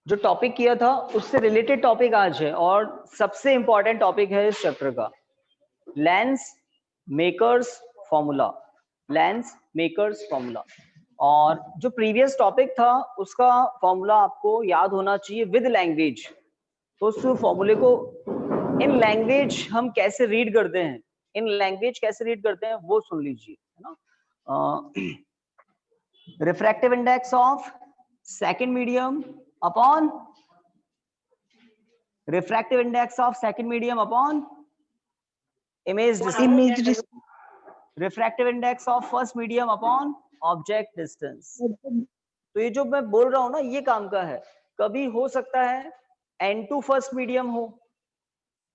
जो टॉपिक किया था उससे रिलेटेड टॉपिक आज है और सबसे इंपॉर्टेंट टॉपिक है इस चैप्टर का, lens makers formula. Lens makers formula. और जो प्रीवियस टॉपिक था उसका फॉर्मूला आपको याद होना चाहिए विद लैंग्वेज। तो उस फॉर्मूले को इन लैंग्वेज हम कैसे रीड करते हैं, इन लैंग्वेज कैसे रीड करते हैं वो सुन लीजिए, है ना। Refractive index of second medium upon refractive index of second medium upon image distance, refractive index of first medium upon object distance। तो ये जो मैं बोल रहा हूं ना ये काम का है। कभी हो सकता है n2 फर्स्ट मीडियम हो,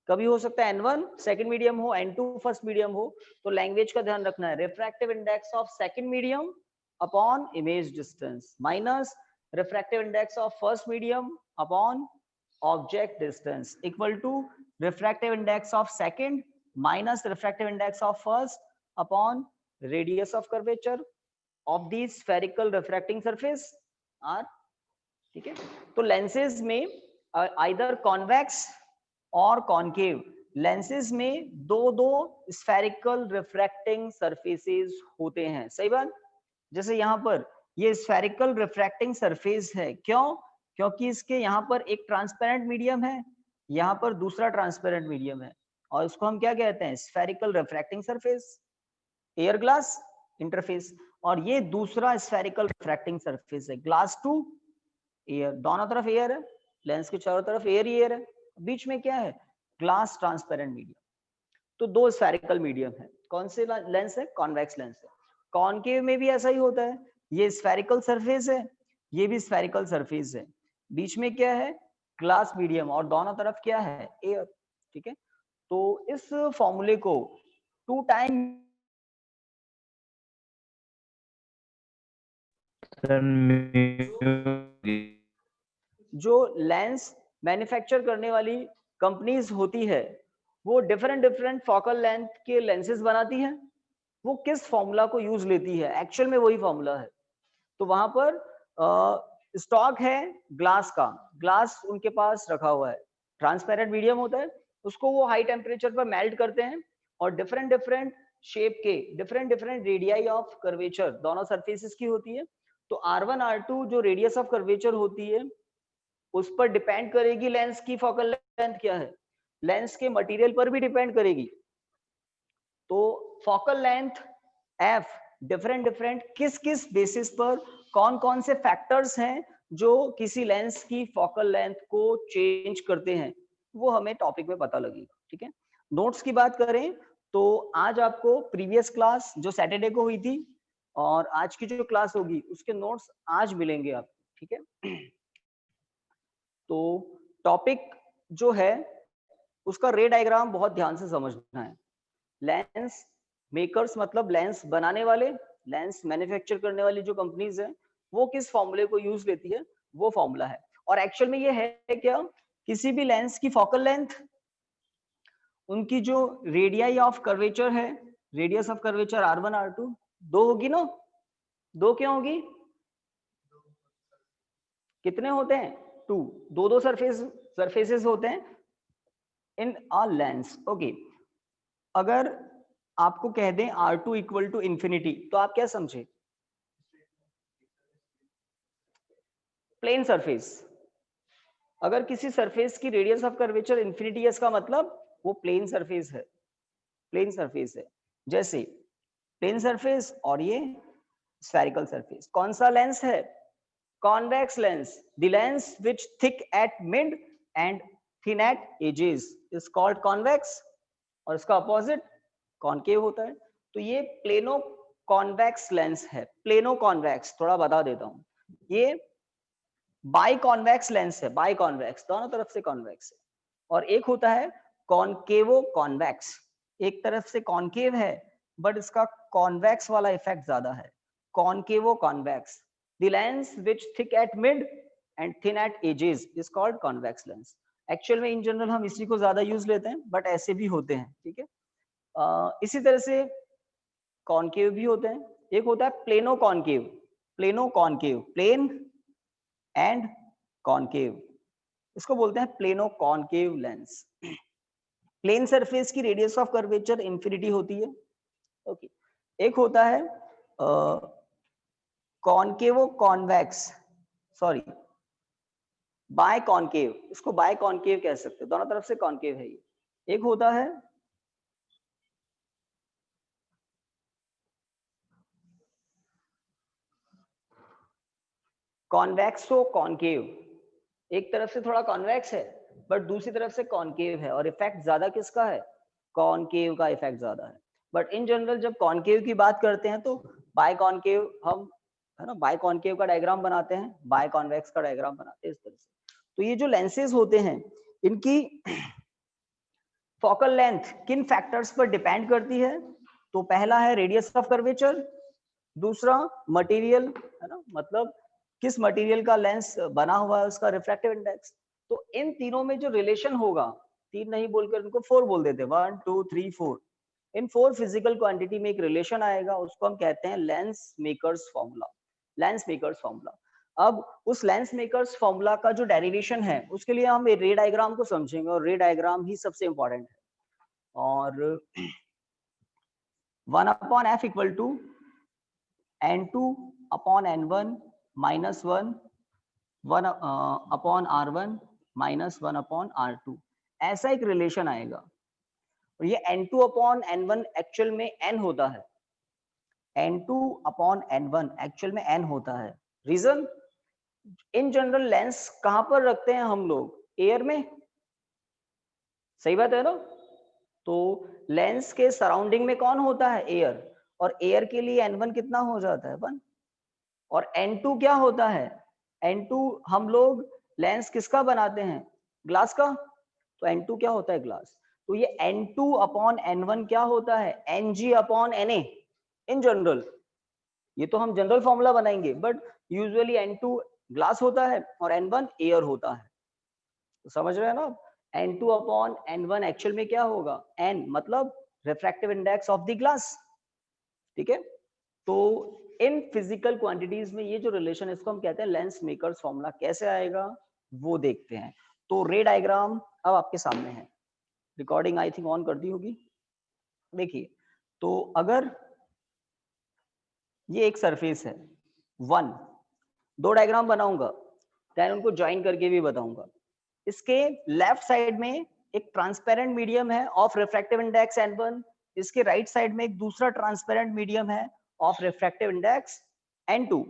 कभी हो सकता है n1 सेकंड मीडियम हो, n2 फर्स्ट मीडियम हो। तो लैंग्वेज का ध्यान रखना है, refractive index of second medium upon image distance minus refractive index of first medium upon object distance equal to refractive index of second minus refractive index of first upon radius of curvature of the spherical refracting surface r। ठीक है, तो lenses में either convex और concave, lenses में दो दो spherical refracting surfaces होते हैं। सही बात। जैसे यहाँ पर ये स्फेरिकल रिफ्रैक्टिंग सरफेस है, क्यों? क्योंकि इसके यहाँ पर एक ट्रांसपेरेंट मीडियम है, यहाँ पर दूसरा ट्रांसपेरेंट मीडियम है, और इसको हम क्या कहते हैं? Spherical refracting surface, air glass interface. और ये दूसरा स्फेरिकल रिफ्रैक्टिंग सरफेस है, ग्लास टू एयर। दोनों तरफ एयर है, लेंस के चारों तरफ एयर ही एयर है, बीच में क्या है? Glass transparent medium. तो दो स्फेरिकल मीडियम है। कौन से लेंस है? कॉन्वेक्स लेंस है। कॉनकेव में भी ऐसा ही होता है, ये स्फेरिकल सरफेस है, ये भी स्फेरिकल सरफेस है, बीच में क्या है? ग्लास मीडियम, और दोनों तरफ क्या है? एयर। ठीक है, तो इस फॉर्मूले को टू टाइम जो लेंस मैन्युफैक्चर करने वाली कंपनीज होती है वो डिफरेंट डिफरेंट फोकल लेंथ के लेंसेज बनाती है। वो किस फॉर्मूला को यूज लेती है? एक्चुअल में वही फॉर्मूला है। तो वहां पर स्टॉक है ग्लास का, ग्लास उनके पास रखा हुआ है, ट्रांसपेरेंट मीडियम होता है, उसको वो हाई टेम्परेचर पर मेल्ट करते हैं और डिफरेंट डिफरेंट शेप के different different radii of curvature दोनों सरफेसेस की होती है। तो R1 R2 जो रेडियस ऑफ कर्वेचर होती है उस पर डिपेंड करेगी लेंस की फोकल लेंथ क्या है, लेंस के मटेरियल पर भी डिपेंड करेगी। तो focal length f different different किस किस बेसिस पर, कौन कौन से फैक्टर्स हैं जो किसी लेंस की फोकल लेंथ को चेंज करते हैं, वो हमें टॉपिक में पता लगेगा। ठीक है, नोट्स की बात करें तो आज आपको प्रीवियस क्लास जो सैटरडे को हुई थी और आज की जो क्लास होगी उसके नोट्स आज मिलेंगे आपको। ठीक है, तो टॉपिक जो है उसका रे डायग्राम बहुत ध्यान से समझना है। लेंस मेकर्स मतलब लेंस बनाने वाले, लेंस मैन्युफैक्चर करने वाली जो कंपनीज है वो किस फॉर्मूले को यूज लेती है, वो फॉर्मूला है। और एक्चुअल में ये है क्या? किसी भी लेंस की फोकल लेंथ, उनकी जो रेडियाई ऑफ कर्वेचर है, radius of curvature R1 R2 दो होगी ना? दो क्यों होगी? कितने होते हैं? टू। दो दो सरफेसेस होते हैं इन अ लेंस। ओके, अगर आपको कह दें R2 इक्वल टू इंफिनिटी तो आप क्या समझे? Plane surface. अगर किसी सरफेस की रेडियस ऑफ कर्वेचर इंफिनिटी है इसका मतलब वो प्लेन सरफेस है, प्लेन सरफेस है। जैसे प्लेन सरफेस और ये स्फेरिकल सरफेस। कौन सा लेंस है? Convex lens. The lens which thick at mid and thin at edges is called convex, और इसका अपोजिट कॉनकेव होता है। तो ये प्लेनो कॉन्वेक्स लेंस है। प्लेनो कॉन्वेक्स थोड़ा बता देता हूं, ये बाई कॉन्वेक्स लेंस है, बाई कॉन्वेक्स दोनों तरफ से कॉन्वेक्स है। और एक होता है कॉनकेवो कॉन्वेक्स, एक तरफ से कॉनकेव है बट इसका कॉन्वेक्स वाला इफेक्ट ज्यादा है, concavo convex. The lens which thick at mid and thin at edges is called convex lens. Actual में इन जनरल हम इसी को ज्यादा यूज लेते हैं बट ऐसे भी होते हैं। ठीक है, इसी तरह से कॉनकेव भी होते हैं। एक होता है plano concave, plano concave, plane and concave, इसको बोलते हैं plano concave lens. Plane surface की रेडियस ऑफ कर्वेचर इंफिनिटी होती है। ओके, एक होता है concavo convex, sorry bi concave, इसको बाय कॉनकेव कह सकते हैं, दोनों तरफ से कॉनकेव है ये। एक होता है कॉन्वेक्सो कॉनकेव, एक तरफ से थोड़ा कॉन्वेक्स है बट दूसरी तरफ से कॉनकेव है, और इफेक्ट ज्यादा किसका है, कॉनकेव का इफेक्ट ज्यादा है। बट इन जनरल जब कॉनकेव की बात करते हैं तो बाय कॉनकेव हम, है ना, बाय कॉनकेव का डायग्राम बनाते हैं, बाय कॉन्वेक्स का डायग्राम बनाते हैं इस तरह से। तो ये जो लेंसेज होते हैं इनकी फोकल लेंथ किन फैक्टर्स पर डिपेंड करती है, तो पहला है रेडियस ऑफ कर्वेचर, दूसरा मटेरियल, है ना, मतलब किस मटेरियल का लेंस बना हुआ है उसका रिफ्रैक्टिव इंडेक्स। तो इन तीनों में जो रिलेशन होगा, तीन नहीं बोलकर इनको 4 बोल देते हैं, 1 2 3 4, इन 4 फिजिकल क्वांटिटी में एक रिलेशन आएगा, उसको हम कहते हैं lens makers formula, lens makers formula. अब उस लेंस मेकर्स फॉर्मूला का जो डेरिवेशन है उसके लिए हम रे डायग्राम को समझेंगे, और रे डायग्राम ही सबसे इंपॉर्टेंट है। और 1/f equal to n2 upon n1 minus 1 upon r1 minus 1 upon r2, ऐसा एक रिलेशन आएगा। और ये n2 अपॉन n1 एक्चुअल में n होता है, n2 अपॉन n1 एक्चुअल में n होता है। रीजन, इन जनरल लेंस कहां पर रखते हैं हम लोग, एयर में, सही बात है ना। तो लेंस के सराउंडिंग में कौन होता है, एयर, और एयर के लिए n1 कितना हो जाता है 1, और n2 क्या होता है, n2 हम लोग लेंस किसका बनाते हैं, ग्लास का, तो n2 क्या होता है, ग्लास। तो ये n2 अपॉन n1 क्या होता है, ng upon na in general. ये तो हम जनरल फॉर्मूला बनाएंगे, बट यूजुअली n2 ग्लास होता है और n1 एयर होता है। तो समझ रहे हैं ना, n2 अपॉन n1 एक्चुअल में क्या होगा, n मतलब refractive index of the glass, ठीक है। तो इन फिजिकल क्वांटिटीज में ये जो रिलेशन है इसको हम कहते हैं लेंस मेकर्स फॉर्मूला। कैसे आएगा वो देखते हैं। तो रे डायग्राम अब आपके सामने है, रिकॉर्डिंग आई थिंक ऑन कर दी होगी। देखिए, तो अगर ये एक सरफेस है 1, 2 डायग्राम बनाऊंगा, देन उनको ज्वाइन करके भी बताऊंगा। इसके लेफ्ट साइड में एक ट्रांसपेरेंट मीडियम है ऑफ रिफ्रैक्टिव इंडेक्स n1, इसके राइट साइड में एक दूसरा ट्रांसपेरेंट मीडियम है ऑफ रिफ्रैक्टिव इंडेक्स n2,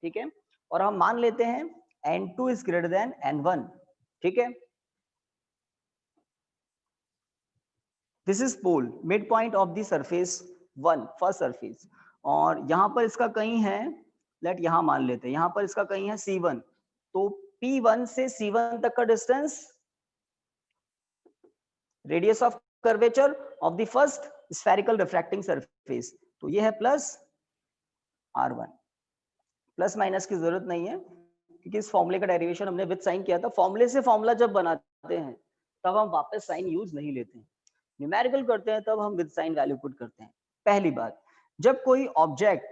ठीक है। और हम मान लेते हैं n2 is greater than n1, ठीक है। This is pole mid point of the surface 1, first surface, और यहां पर इसका कहीं है, लेट यहां मान लेते हैं, यहां पर इसका कहीं है C1। तो P1 से C1 तक का distance, radius of curvature of the first spherical refracting surface, तो ये है प्लस r1। प्लस माइनस की जरूरत नहीं है क्योंकि इस फॉर्मूले का डेरिवेशन हमने विद साइन किया था। फॉर्मूले से फॉर्मूला जब बनाते हैं तब हम वापस साइन यूज नहीं लेते हैं, न्यूमेरिकल करते हैं तब हम विद साइन वैल्यू पुट करते हैं। पहली बात, जब कोई ऑब्जेक्ट,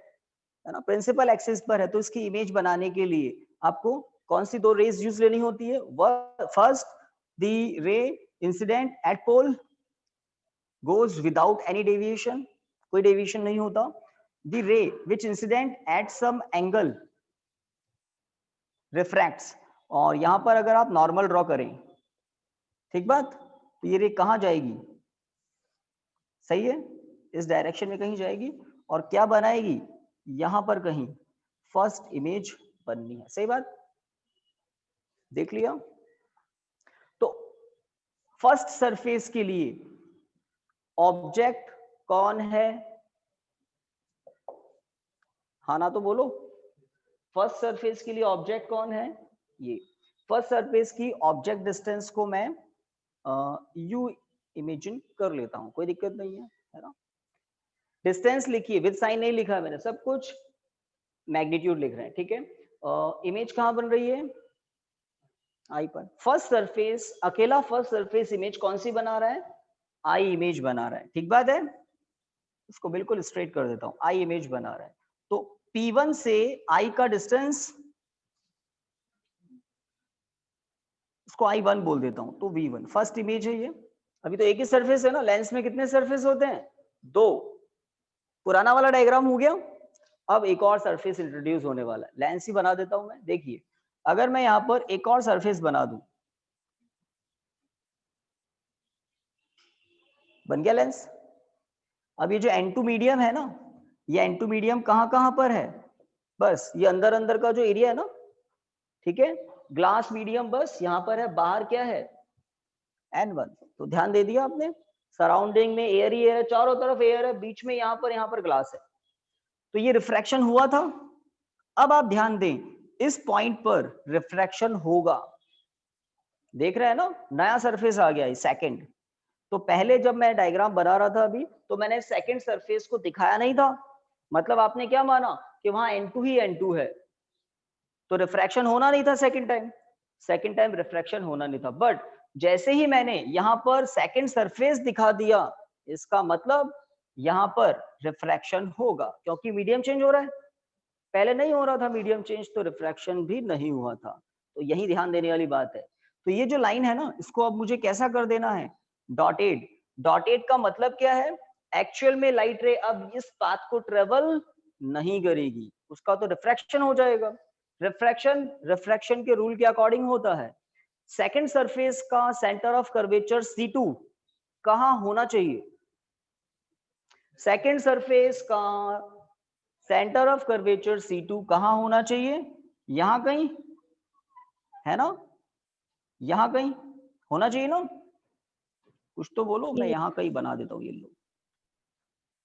है ना, प्रिंसिपल एक्सिस पर है तो इसकी इमेज बनाने के लिए आपको कौन सी 2 रेज यूज लेनी होती है। First, the ray incident at pole goes without any deviation, कोई डेविएशन नहीं होता। the ray which incident at some angle refracts, और यहां पर अगर आप नॉर्मल ड्रॉ करें, ठीक बात, तो ये रे कहां जाएगी, सही है, इस डायरेक्शन में कहीं जाएगी और क्या बनाएगी, यहां पर कहीं फर्स्ट इमेज बननी है, सही बात, देख लिया। तो फर्स्ट सरफेस के लिए ऑब्जेक्ट कौन है, हाँ ना तो बोलो। फर्स्ट सरफेस के लिए ऑब्जेक्ट कौन है, ये। फर्स्ट सरफेस की ऑब्जेक्ट डिस्टेंस को मैं यू इमेजिन कर लेता हूं, कोई दिक्कत नहीं है ना। डिस्टेंस लिखिए, विद साइन नहीं लिखा है मैंने, सब कुछ मैग्नीट्यूड लिख रहे हैं, ठीक है। इमेज कहां बन रही है, आई पर। फर्स्ट सरफेस, अकेला फर्स्ट सरफेस इमेज कौन सी बना रहा है, आई इमेज बना रहा है, ठीक बात है। इसको बिल्कुल स्ट्रेट कर देता हूं, आई इमेज बना रहा है। तो P1 से I का डिस्टेंस उसको I1 बोल देता हूं, तो V1 फर्स्ट इमेज है ये। अभी तो एक ही सरफेस है ना, लेंस में कितने सरफेस होते हैं? 2। पुराना वाला डायग्राम हो गया। अब एक और सरफेस इंट्रोड्यूस होने वाला है, लेंस ही बना देता हूं मैं। देखिए अगर मैं यहां पर एक और सरफेस बना दूं, बन गया लेंस। अब ये जो N2 मीडियम है ना, ये N2 मीडियम कहां पर है? बस ये अंदर अंदर का जो एरिया है ना, ठीक है, ग्लास मीडियम बस यहां पर है, बाहर क्या है? N1। तो ध्यान दे दिया आपने, सराउंडिंग में एयर ही एयर है, चारों तरफ एयर है, बीच में यहां पर ग्लास है। तो ये रिफ्रैक्शन हुआ था। अब आप ध्यान दें, इस पॉइंट पर रिफ्रैक्शन होगा। देख रहे हैं ना, नया सरफेस आ गया है, सेकंड। तो पहले जब मैं डायग्राम बना रहा था अभी, तो मैंने सेकंड सरफेस को दिखाया नहीं था। मतलब आपने क्या माना कि वहां N2 ही N2 है, तो रिफ्रैक्शन होना नहीं था सेकंड टाइम रिफ्रैक्शन होना नहीं था। बट जैसे ही मैंने यहां पर सेकंड सरफेस दिखा दिया, इसका मतलब यहां पर रिफ्रैक्शन होगा, क्योंकि मीडियम चेंज हो रहा है। पहले नहीं हो रहा था मीडियम चेंज, तो रिफ्रैक्शन भी नहीं हुआ था। तो यही ध्यान देने वाली बात है। तो ये जो लाइन है ना, इसको अब मुझे कैसा कर देना है? डॉटेड। डॉटेड का मतलब क्या है? एक्चुअल में लाइट रे अब इस पाथ को ट्रेवल नहीं करेगी, उसका तो रिफ्रैक्शन हो जाएगा। रिफ्रैक्शन के रूल के अकॉर्डिंग होता है, सेकंड सरफेस का सेंटर ऑफ कर्वेचर C2 कहां होना चाहिए? सेकंड सरफेस का सेंटर ऑफ कर्वेचर C2 कहां होना चाहिए? यहां कहीं है ना, यहां कहीं होना चाहिए ना, कुछ तो बोलो। मैं यहां कहीं बना देता हूं, ये लो।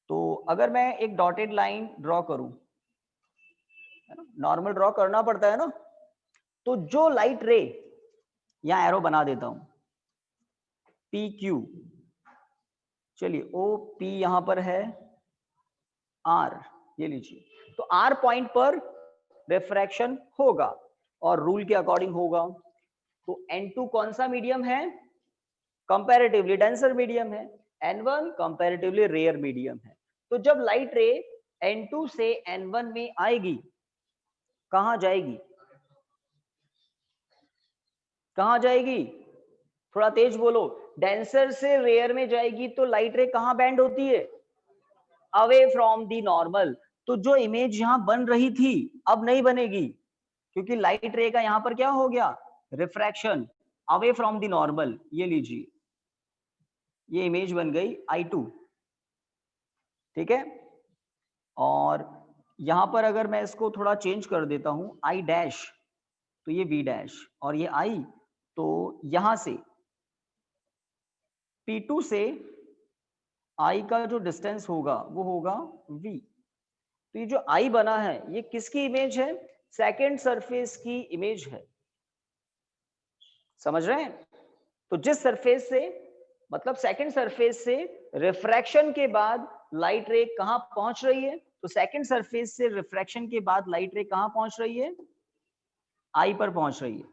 तो अगर मैं एक डॉटेड लाइन ड्रॉ करूं, है ना, नॉर्मल ड्रॉ करना पड़ता है ना, तो जो लाइट रे, यहां एरो बना देता हूं, PQ, चलिए OP यहां पर है, R ये लीजिए। तो R पॉइंट पर रिफ्रैक्शन होगा और रूल के अकॉर्डिंग होगा। तो N2 कौन सा मीडियम है? कंपैरेटिवली डेंसर मीडियम है। N1 कंपैरेटिवली रेयर मीडियम है। तो जब लाइट रे N2 से N1 में आएगी, कहां जाएगी? कहां जाएगी? थोड़ा तेज बोलो। डेंसर से रेयर में जाएगी, तो लाइट रे कहां बैंड होती है? Away from the normal. तो जो इमेज यहां बन रही थी, अब नहीं बनेगी, क्योंकि लाइट रे का यहां पर क्या हो गया? Refraction away from the normal. ये लीजिए, ये इमेज बन गई I2, ठीक है। और यहां पर अगर मैं इसको थोड़ा चेंज कर देता हूं, I डैश, तो ये V डैश, और ये I, तो यहां से P2 से I का जो डिस्टेंस होगा वो होगा V। तो ये जो I बना है, ये किसकी इमेज है? सेकेंड सरफेस की इमेज है। समझ रहे हैं? तो जिस सरफेस से, मतलब सेकंड सरफेस से रिफ्रैक्शन के बाद लाइट रे कहां पहुंच रही है? तो सेकंड सरफेस से रिफ्रैक्शन के बाद लाइट रे कहां पहुंच रही है? आई पर पहुंच रही है।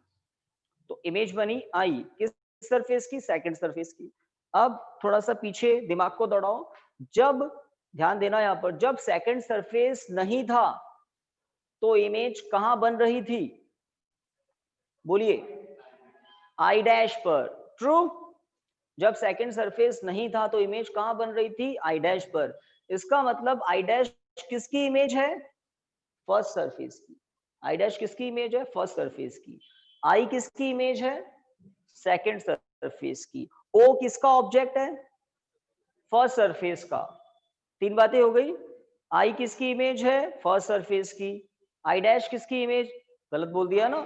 तो इमेज बनी आई, किस सरफेस की? सेकंड सरफेस की। अब थोड़ा सा पीछे दिमाग को दौड़ाओ, जब, ध्यान देना यहां पर, जब सेकंड सरफेस नहीं था, तो इमेज कहां बन रही थी? बोलिए, आई डैश पर। ट्रू। जब सेकंड सरफेस नहीं था, तो इमेज कहां बन रही थी? आई डैश पर। इसका मतलब आई डैश किसकी इमेज है? फर्स्ट सरफेस की। आई डैश किसकी इमेज है? फर्स्ट सरफेस की। आई किसकी इमेज है? सेकंड सरफेस की। ओ किसका ऑब्जेक्ट है? फर्स्ट सरफेस का। तीन बातें हो गई। आई किसकी इमेज है? फर्स्ट सरफेस की। आई डैश किसकी इमेज? गलत बोल दिया ना,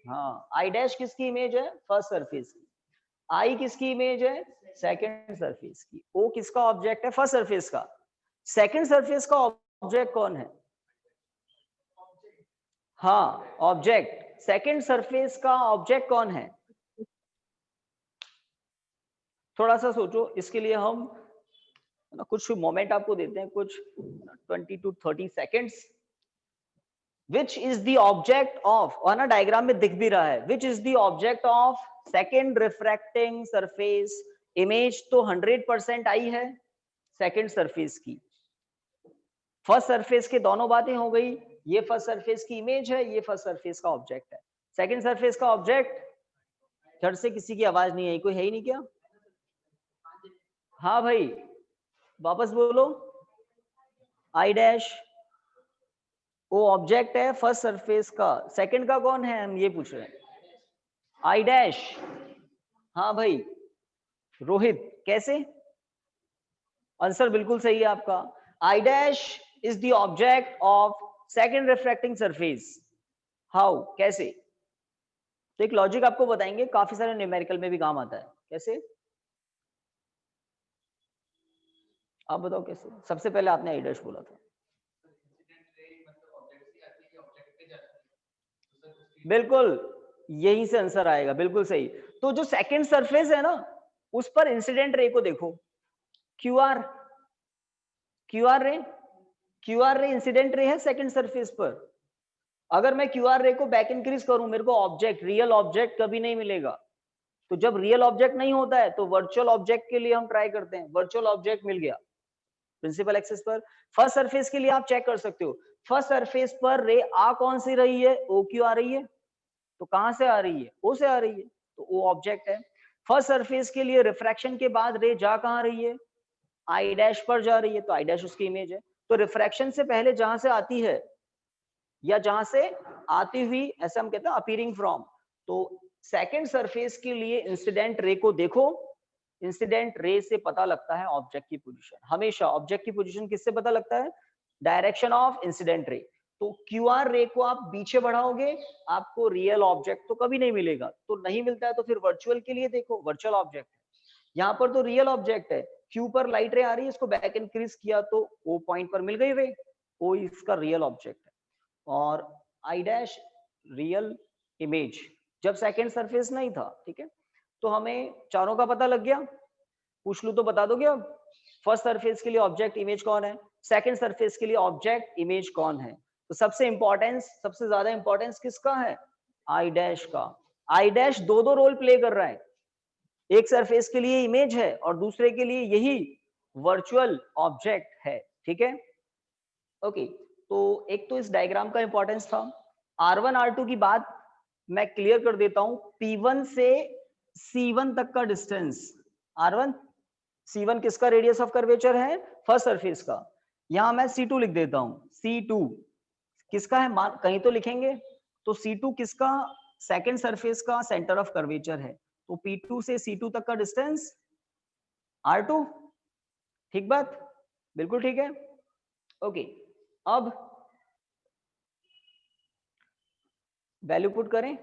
हाँ, आई डैश किसकी इमेज है? फर्स्ट सरफेस की। आई किसकी इमेज है? सेकंड सरफेस की। ओ किसका ऑब्जेक्ट है? फर्स्ट सरफेस का। सेकंड सरफेस का ऑब्जेक्ट कौन है? हाँ, ऑब्जेक्ट। सेकंड सरफेस का ऑब्जेक्ट कौन है? थोड़ा सा सोचो, इसके लिए हम ना कुछ मोमेंट आपको देते हैं, कुछ 20 to 30 seconds. Which is the object of, और ना डायग्राम में दिख भी रहा है, which is the object of second refracting surface. Image तो 100% आई है सेकेंड सरफेस की। फर्स्ट सरफेस के दोनों बातें हो गई, ये फर्स्ट सरफेस की इमेज है, ये फर्स्ट सरफेस का ऑब्जेक्ट है। सेकेंड सरफेस का ऑब्जेक्ट झट से किसी की आवाज नहीं आई, कोई है ही नहीं क्या? हाँ भाई वापस बोलो। आई डैश वो ऑब्जेक्ट है फर्स्ट सरफेस का, सेकंड का कौन है हम ये पूछ रहे हैं। आई डैश, हाँ भाई रोहित कैसे? आंसर बिल्कुल सही है आपका। आई dash is the object of second refracting surface. How, कैसे? तो एक लॉजिक आपको बताएंगे, काफी सारे न्यूमेरिकल में भी काम आता है। कैसे आप बताओ कैसे? सबसे पहले आपने आई डैश बोला था। बिल्कुल यहीं से आंसर आएगा, बिल्कुल सही। तो जो सेकंड सरफेस है ना उस पर इंसिडेंट रे को देखो, क्यूआर, क्यूआर रे, क्यूआर रे इंसिडेंट रे है सेकंड सरफेस पर। अगर मैं क्यूआर रे को बैक इंक्रीज करूं मेरे को ऑब्जेक्ट, रियल ऑब्जेक्ट कभी नहीं मिलेगा। तो जब रियल ऑब्जेक्ट नहीं होता है तो वर्चुअल ऑब्जेक्ट के लिए हम ट्राई करते हैं। वर्चुअल ऑब्जेक्ट मिल गया प्रिंसिपल एक्सिस पर। फर्स्ट सरफेस के लिए आप चेक कर सकते हो, फर्स्ट सरफेस पर रे आ कौन सी रही है? ओ क्यू आ रही है। तो कहां से आ रही है? ओ से आ रही है, तो ओ ऑब्जेक्ट है। फर्स्ट सरफेस के लिए रिफ्रैक्शन के बाद रे जा कहां रही है? आई डैश पर जा रही है, तो आई डैश उसकी इमेज है। तो रिफ्रैक्शन से पहले जहां से आती है या जहां से आती हुई, ऐसा हम कहते हैं अपीयरिंग फ्रॉम। तो सेकंड सरफेस के लिए इंसिडेंट रे को देखो, इंसिडेंट रे से पता लगता है ऑब्जेक्ट की पोजीशन। हमेशा ऑब्जेक्ट की पोजीशन किससे पता लगता है? Direction of incident ray. तो क्यूआर रे को आप पीछे बढ़ाओगे आपको रियल ऑब्जेक्ट तो कभी नहीं मिलेगा। तो नहीं मिलता है तो फिर वर्चुअल के लिए देखो, वर्चुअल ऑब्जेक्ट है। यहाँ पर तो रियल ऑब्जेक्ट है, क्यू पर लाइट रे आ रही है, इसको बैक इंक्रीज किया तो ओ पॉइंट पर मिल गई रे, ओ इसका रियल ऑब्जेक्ट है। और आई डैश रियल इमेज जब सेकंड सरफेस नहीं था, ठीक है। तो हमें चारों का पता लग गया, पूछ लूं तो बता दोगे अब? फर्स्ट सरफेस के लिए ऑब्जेक्ट इमेज कौन है, सेकंड सरफेस के लिए ऑब्जेक्ट इमेज कौन है? तो सबसे इंपॉर्टेंस, सबसे ज्यादा इंपॉर्टेंस किसका है? आई डैश का। आई डैश दो दो रोल प्ले कर रहा है, एक सरफेस के लिए इमेज है और दूसरे के लिए यही वर्चुअल ऑब्जेक्ट है, ठीक है। ओके, तो एक तो इस डायग्राम का इंपॉर्टेंस था। R1 R2 की बात मैं क्लियर कर देता हूं। P1 से C1 तक का डिस्टेंस, R1 C1 किसका रेडियस ऑफ कर्वेचर है? फर्स्ट सरफेस का। यहां मैं C2 लिख देता हूं। C2 किसका है? मान कहीं तो लिखेंगे। तो C2 किसका? सेकंड सरफेस का सेंटर ऑफ कर्वेचर है। तो P2 से C2 तक का डिस्टेंस R2। ठीक बात, बिल्कुल ठीक है। ओके, अब वैल्यू पुट करें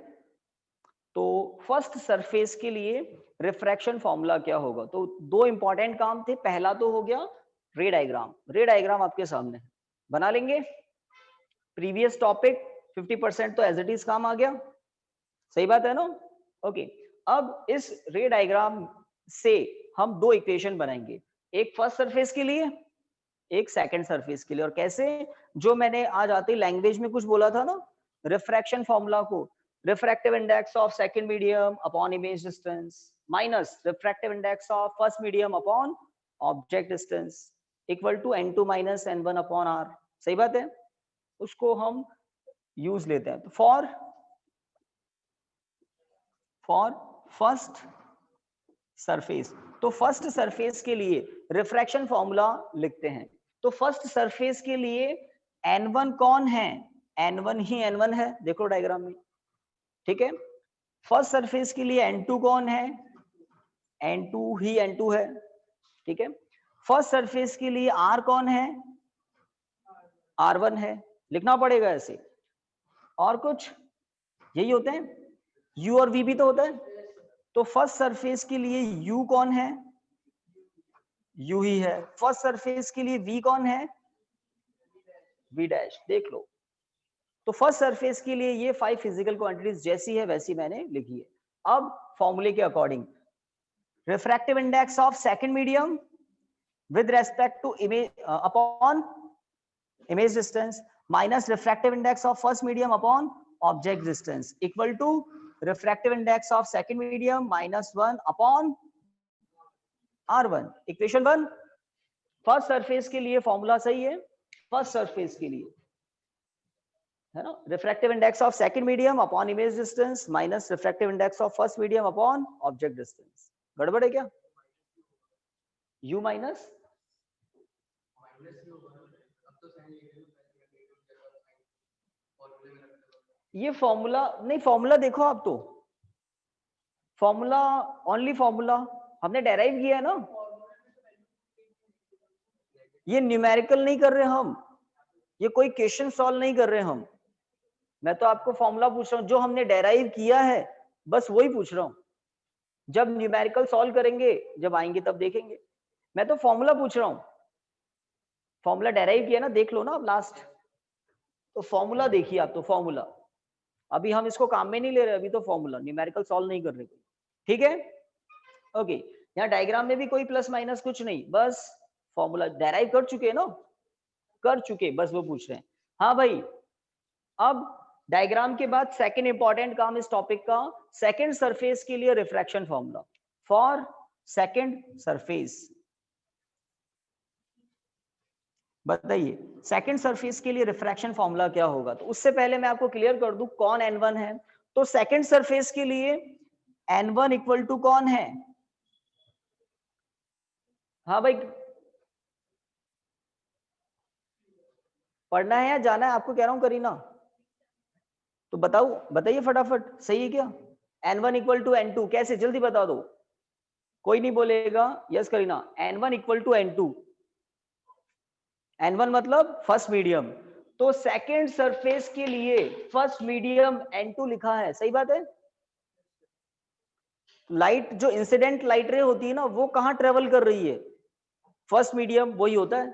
तो फर्स्ट सरफेस के लिए रिफ्रैक्शन फॉर्मूला क्या होगा? तो दो इंपॉर्टेंट काम थे। पहला तो हो गया रे डायग्राम, रे डायग्राम आपके सामने बना लेंगे। प्रीवियस टॉपिक 50% तो एज इट इज काम आ गया, सही बात है ना? ओके, अब इस रे डायग्राम से हम दो इक्वेशन बनाएंगे, एक फर्स्ट सरफेस के लिए, एक सेकंड सरफेस के लिए। और कैसे? जो मैंने आज आती लैंग्वेज में कुछ बोला था ना, रिफ्रैक्शन फॉर्मूला को, refractive index of second medium upon image distance minus refractive index of first medium upon object distance equal to n2 minus n1 upon r। सही बात है, उसको हम यूज लेते हैं। तो फॉर फर्स्ट सरफेस, तो फर्स्ट सरफेस के लिए रिफ्रैक्शन फॉर्मूला लिखते हैं। तो फर्स्ट सरफेस के लिए n1 कौन है? n1 ही n1 है, देखो डायग्राम में, ठीक है। फर्स्ट सरफेस के लिए n2 कौन है? n2 ही n2 है, ठीक है। फर्स्ट सरफेस के लिए r कौन है? r1 है, लिखना पड़ेगा ऐसे। और कुछ यही होते हैं, u और v भी तो होता है। तो फर्स्ट सरफेस के लिए u कौन है? u ही है। फर्स्ट सरफेस के लिए v कौन है? v डैश, देख लो। तो फर्स्ट सरफेस के लिए ये 5 फिजिकल क्वांटिटीज जैसी है वैसी मैंने लिखी है। अब फॉर्मूले के according refractive index of second medium with respect to image upon image distance minus refractive index of first medium upon object distance equal to refractive index of second medium -1 upon R1। Equation 1 first surface के लिए formula सही है, first surface के लिए है ना, refractive index of second medium upon image distance minus refractive index of first medium upon object distance. गड़बड़ है क्या? यू माइनस ये फॉर्मूला नहीं, फॉर्मूला देखो आप, तो फॉर्मूला ओनली फॉर्मूला हमने डेराइव किया है ना, ये न्यूमेरिकल नहीं कर रहे हम, ये कोई क्वेश्चन सॉल्व नहीं कर रहे हम, मैं तो आपको फॉर्मूला पूछ रहा हूं जो हमने डेराइव किया है, बस वही पूछ रहा हूं। जब न्यूमेरिकल सॉल्व करेंगे, जब आएंगे तब देखेंगे, मैं तो फॉर्मूला पूछ रहा हूं। फॉर्मूला डेराइव किया ना, देख लो ना आप लास्ट, तो फॉर्मूला देखिए आप, तो फॉर्मूला अभी हम इसको काम में नहीं ले रहे, अभी तो फॉर्मूला, न्यूमेरिकल सॉल्व नहीं कर रहे, ठीक है। ओके, यहाँ डायग्राम में भी कोई प्लस माइनस कुछ नहीं, बस फॉर्मूला डेराइव कर चुके हैं ना, कर चुके, बस वो पूछ रहे हैं। हाँ भाई, अब डायग्राम के बाद सेकंड इंपॉर्टेंट काम इस टॉपिक का, सेकंड सरफेस के लिए refraction formula for second surface. बताइए सेकंड सरफेस के लिए रिफ्रैक्शन फॉर्मूला क्या होगा। तो उससे पहले मैं आपको क्लियर कर दूं कौन n1 है। तो सेकंड सरफेस के लिए n1 इक्वल टू कौन है? हाँ भाई, पढ़ना है या जाना है आपको, कह रहा हूं करीना, तो बताओ, बताइए फटाफट, सही है क्या? n1 इक्वल टू n2 कैसे, जल्दी बता दो, कोई नहीं बोलेगा yes Kareena. n1 equal to n2, n1 मतलब फर्स्ट मीडियम, तो सेकंड सरफेस के लिए फर्स्ट मीडियम n2 लिखा है, सही बात है। लाइट जो इंसिडेंट लाइट रे होती है ना, वो कहां ट्रेवल कर रही है? फर्स्ट मीडियम, वही होता है।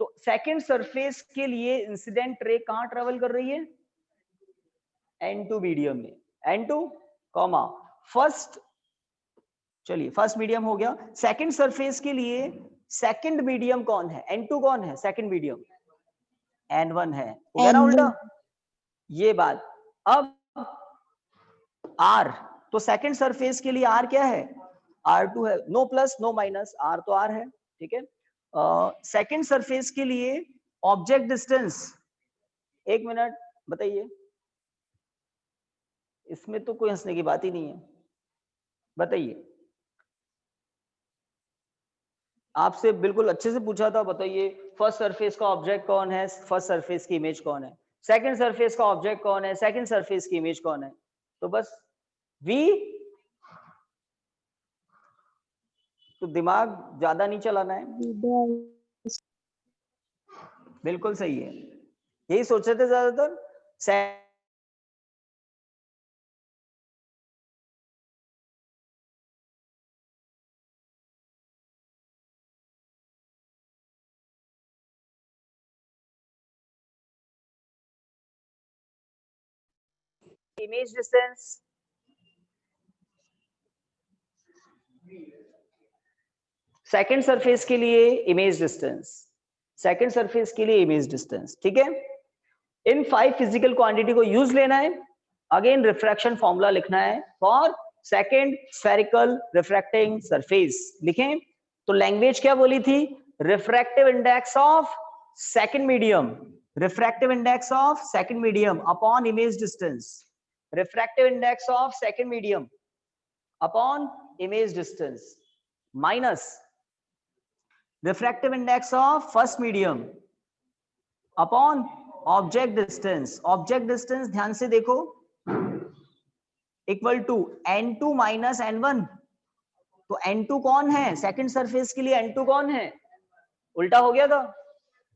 तो सेकंड सरफेस के लिए इंसिडेंट रे कहां ट्रेवल कर रही है? n2 मीडियम में, n2 कॉमा फर्स्ट, चलिए फर्स्ट मीडियम हो गया। सेकंड सरफेस के लिए सेकंड मीडियम कौन है? n2 कौन है सेकंड मीडियम? n1 है, हो गया ना उल्टा ये बात। अब r, तो सेकंड सरफेस के लिए r क्या है? r2 है, no plus no minus, r तो r है, ठीक है। सेकंड सरफेस के लिए ऑब्जेक्ट डिस्टेंस, एक मिनट बताइए, इसमें तो कोई हंसने की बात ही नहीं है, बताइए, आपसे बिल्कुल अच्छे से पूछा था, बताइए फर्स्ट सरफेस का ऑब्जेक्ट कौन है, फर्स्ट सरफेस की इमेज कौन है, सेकंड सरफेस का ऑब्जेक्ट कौन है, सेकंड सरफेस की इमेज कौन है, तो बस v, तो दिमाग ज्यादा नहीं चलाना है, बिल्कुल सही है, यही सोच रहे थे ज्यादातर। इमेज डिस्टेंस, सेकंड सरफेस के लिए इमेज डिस्टेंस, सेकंड सरफेस के लिए इमेज डिस्टेंस, ठीक है। इन 5 फिजिकल क्वांटिटी को यूज लेना है, अगेन रिफ्रैक्शन फॉर्मूला लिखना है for second spherical refracting surface, लिखें। तो लैंग्वेज क्या बोली थी? Refractive index of second medium, refractive index of second medium upon image distance, refractive index of second medium upon image distance minus refractive index of first medium upon object distance. Object distance ध्यान से देखो, equal to n2 minus n1, तो n2 कौन है second surface के लिए? n2 कौन है? उल्टा हो गया था,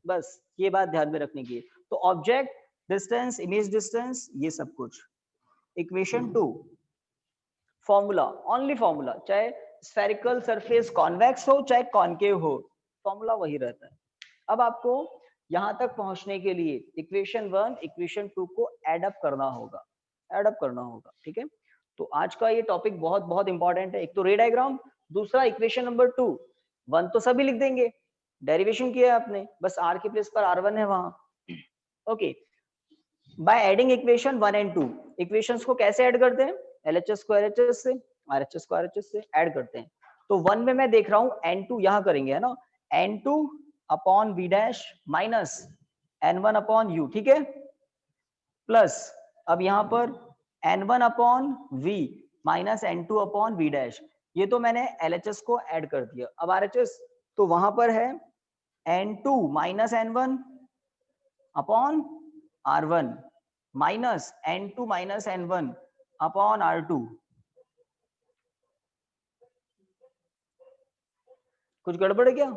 बस ये बात ध्यान में रखने की। तो ऑब्जेक्ट डिस्टेंस, इमेज डिस्टेंस, ये सब कुछ इक्वेशन 2, फॉर्मूला ओनली फॉर्मूला, चाहे स्फेरिकल सरफेस कॉन्वेक्स हो चाहे कॉनकेव हो, फॉर्मूला वही रहता है। अब आपको यहां तक पहुंचने के लिए इक्वेशन 1 इक्वेशन 2 को एड अप करना होगा, एड अप करना होगा, ठीक है। तो आज का ये टॉपिक बहुत बहुत इंपॉर्टेंट है, एक तो रे डायग्राम, दूसरा इक्वेशन नंबर 2। 1 तो सभी लिख देंगे, डेरिवेशन किया है आपने, बस r के प्लेस पर r1 है वहां, okay. By adding equation 1 and 2, equations को कैसे ऐड करते हैं? LHS को LHS से, RHS को RHS से ऐड करते हैं। तो 1 में मैं देख रहा हूं n2 यहां करेंगे, है ना, n2 upon v dash minus n1 upon u, ठीक है। प्लस अब यहाँ पर n1 upon v minus n2 upon v dash, ये तो मैंने LHS को ऐड कर दिया। अब RHS तो वहां पर है n2 minus n1 upon r1 minus n2 minus n1 upon r2। कुछ गड़बड़ है क्या?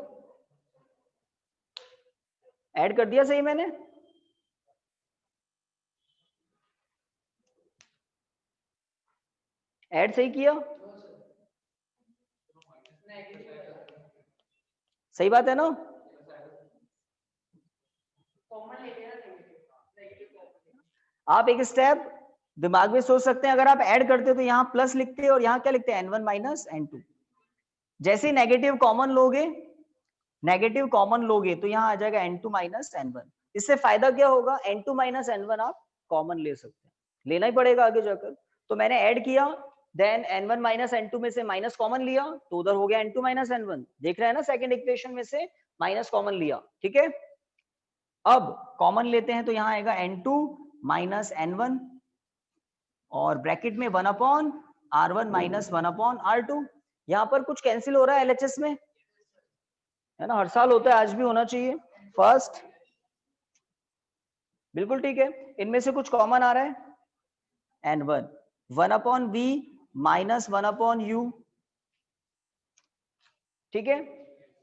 ऐड कर दिया सही मैंने? ऐड सही किया? सही बात है ना? आप एक स्टेप दिमाग में सोच सकते हैं, अगर आप ऐड करते हो तो यहाँ प्लस लिखते हैं और यहाँ क्या लिखते हैं, n1 माइनस n2। जैसे ही नेगेटिव कॉमन लोगे, नेगेटिव कॉमन लोगे तो यहाँ आ जाएगा n2 माइनस n1। इससे फायदा क्या होगा, n2 माइनस n1 आप कॉमन ले सकते हैं, लेना ही पड़ेगा आगे जाकर। तो मैंने ऐड किया, देन n1 माइनस n2 में से माइनस कॉमन लिया तो उधर हो गया n2 माइनस n1। देख रहे हैं ना, सेकंड इक्वेशन में से माइनस कॉमन लिया, ठीक है। अब कॉमन लेते हैं तो यहाँ आएगा n2 माइनस n1 और ब्रैकेट में 1 upon r1 minus 1 upon r2। यहाँ पर कुछ कैंसिल हो रहा है LHS में, है ना, हर साल होता है, आज भी होना चाहिए। फर्स्ट बिल्कुल ठीक है, इनमें से कुछ कॉमन आ रहा है n1 1 upon v minus 1 upon u, ठीक है।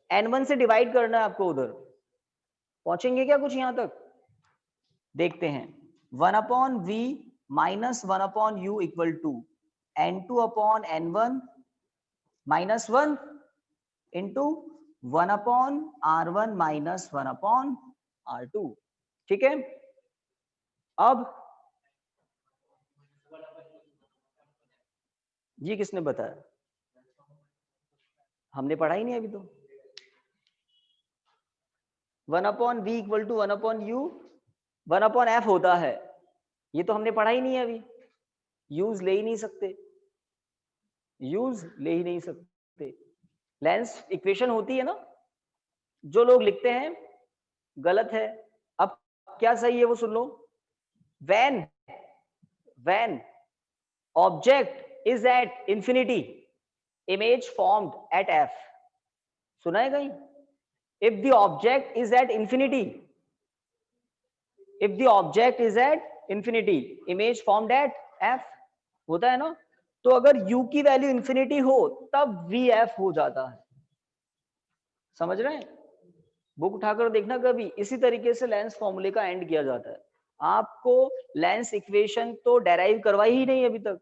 n1 से डिवाइड करना है आपको, उधर पहुंचेंगे क्या कुछ यहां तक? देखते हैं, 1 upon v minus 1 upon u equal to n2 upon n1 minus 1 into 1 upon r1 minus 1 upon r2, ठीक है। अब ये किसने बताया? हमने पढ़ा ही नहीं अभी तो। 1 upon V equal to 1 upon U 1 upon F होता है, ये तो हमने पढ़ा ही नहीं है अभी। यूज ले ही नहीं सकते, यूज ले ही नहीं सकते। लेंस इक्वेशन होती है ना, जो लोग लिखते हैं गलत है। अब क्या सही है वो सुन लो। when object is at infinity, image formed at f। सुना है कहीं? if the object is at infinity, if the object is at infinity, image formed at f होता है ना। तो अगर u की वैल्यू इंफिनिटी हो तब vf हो जाता है, समझ रहे हैं? बुक उठाकर देखना कभी, इसी तरीके से लेंस फॉर्मूले का एंड किया जाता है। आपको लेंस इक्वेशन तो डेराइव करवाई ही नहीं अभी तक,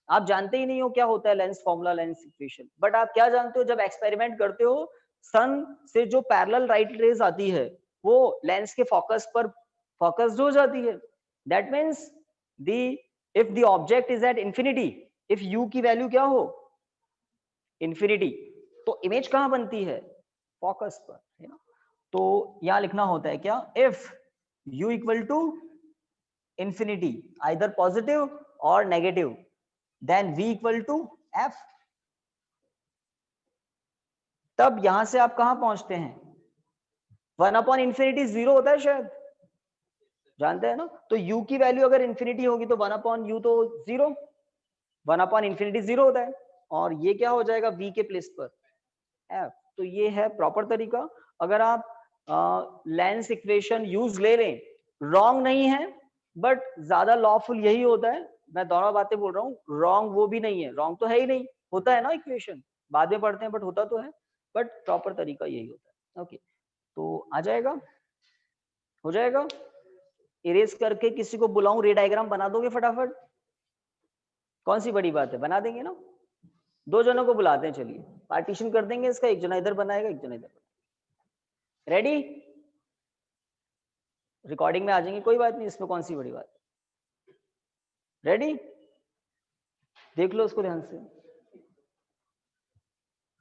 आप जानते ही नहीं हो क्या होता है lens formula, lens equation. But आप क्या जानते हो, जब एक्सपेरिमेंट करते हो, सन से जो पैरेलल राइट रेज आती है वो लेंस के फोकस पर फोकस्ड हो जाती है। That means the if the object is at infinity, if you की वैल्यू क्या हो, इंफिनिटी, तो इमेज कहां बनती है, फोकस पर, है ना। तो यहां लिखना होता है क्या, if u equal to infinity either positive और negative, then v equal to f। तब यहां से आप कहां पहुंचते हैं, 1 अपॉन इंफिनिटी 0 होता है शायद, जानते हैं ना। तो u की वैल्यू अगर इंफिनिटी होगी तो 1 अपॉन u तो 0, 1 अपॉन इंफिनिटी 0 होता है, और ये क्या हो जाएगा v के प्लेस पर f। तो ये है प्रॉपर तरीका। अगर आप लेंस इक्वेशन यूज ले लें, रॉन्ग नहीं है, बट ज्यादा लॉफुल यही होता है। मैं दोनों बातें बोल रहा हूँ, रॉन्ग वो भी नहीं है, रॉन्ग तो है ही नहीं, होता है ना इक्वेशन, बाद में पढ़ते हैं बट होता तो है, बट प्रॉपर तरीका यही होता है। ओके, तो आ जाएगा, हो जाएगा। इरेज करके किसी को बुलाऊं, रे डायग्राम बना दोगे फटाफट? कौन सी बड़ी बात है, बना देंगे ना। 2 जनों को बुलाते हैं, चलिए पार्टीशन कर देंगे इसका, एक जना इधर बनाएगा, एक जना इधर बनाएगा। रेडी? रिकॉर्डिंग में आ जाएंगे, कोई बात नहीं, इसमें कौन सी बड़ी बात है। रेडी? देख लो उसको ध्यान से,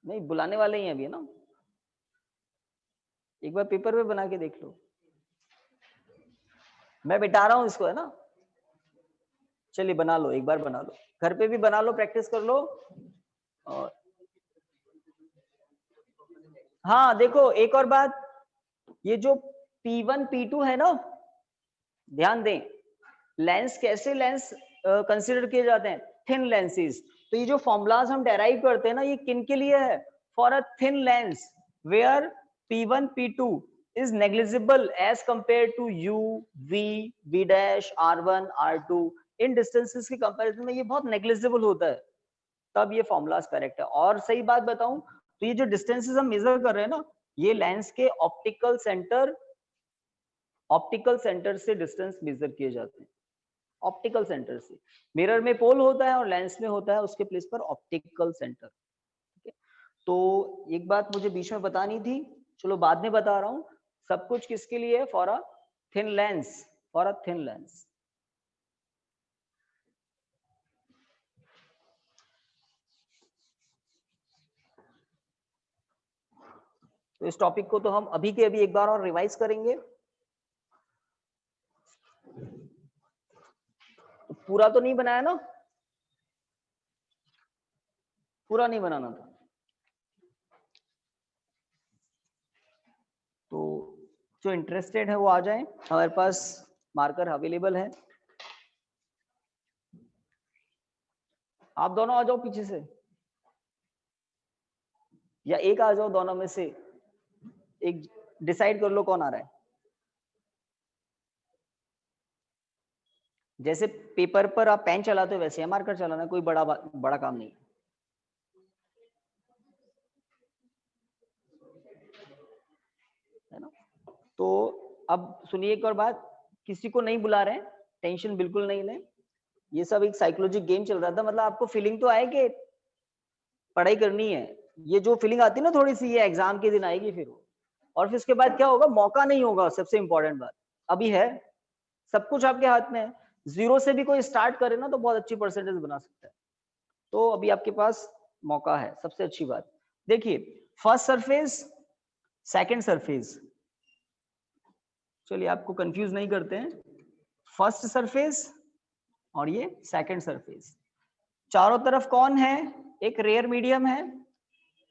नहीं बुलाने वाले ही हैं अभी, है ना। एक बार पेपर पे बना के देख लो, मैं बिठा रहा हूं इसको, है ना। चलिए बना लो, एक बार बना लो, घर पे भी बना लो, प्रैक्टिस कर लो। और हाँ देखो एक और बात, ये जो P1 P2 है ना, ध्यान दें, लेंस कैसे लेंस कंसिडर किए जाते हैं? Thin lenses. तो ये जो फॉर्मूलाज हम डेराइव करते हैं ना, ये किन के लिए है? For a thin lens where P1 P2 is negligible as compared to U, V, V dash, R1, R2 in distances के कंपैरिजन में ये बहुत नेग्लिजिबल होता है, तब ये फॉर्मूलाज करेक्ट है। और सही बात बताऊं तो ये जो डिस्टेंसेस हम मेजर कर रहे हैं ना, ये लेंस के ऑप्टिकल सेंटर से डिस्टेंस मेजर किए जाते हैं। ऑप्टिकल सेंटर से, मिरर में पोल होता है और लेंस में होता है उसके प्लेस पर ऑप्टिकल सेंटर। ठीक है, तो एक बात मुझे बीच में बतानी थी, चलो बाद में बता रहा हूं। सब कुछ किसके लिए है? For a thin lens, for a thin lens. तो इस टॉपिक को तो हम अभी के अभी एक बार और रिवाइज करेंगे। तो पूरा तो नहीं बनाया ना? पूरा नहीं बनाना था। तो जो इंटरेस्टेड है वो आ जाए, हमारे पास मार्कर अवेलेबल है। आप दोनों आ जाओ पीछे से, या एक आ जाओ, दोनों में से एक डिसाइड कर लो कौन आ रहा है। जैसे पेपर पर आप पेन चलाते हो वैसे मार्कर चलाना, कोई बड़ा काम नहीं है ना। तो अब सुनिए एक और बात, किसी को नहीं बुला रहे हैं, टेंशन बिल्कुल नहीं लें। ये सब एक साइकोलॉजिक गेम चल रहा था, मतलब आपको फीलिंग तो आए कि पढ़ाई करनी है। ये जो फीलिंग आती है ना थोड़ी सी, ये एग्जाम के दिन आएगी फिर वो। और फिर उसके बाद क्या होगा? मौका नहीं होगा, सबसे इंपॉर्टेंट बात अभी है, सब कुछ आपके हाथ में है। जीरो से भी कोई स्टार्ट करे ना तो बहुत अच्छी परसेंटेज बना सकता है। तो अभी आपके पास मौका है, सबसे अच्छी बात। देखिए, फर्स्ट सरफेस, सेकंड सरफेस, चलिए आपको कंफ्यूज नहीं करते हैं। फर्स्ट सरफेस और ये सेकंड सरफेस, चारों तरफ कौन है? एक रेयर मीडियम है,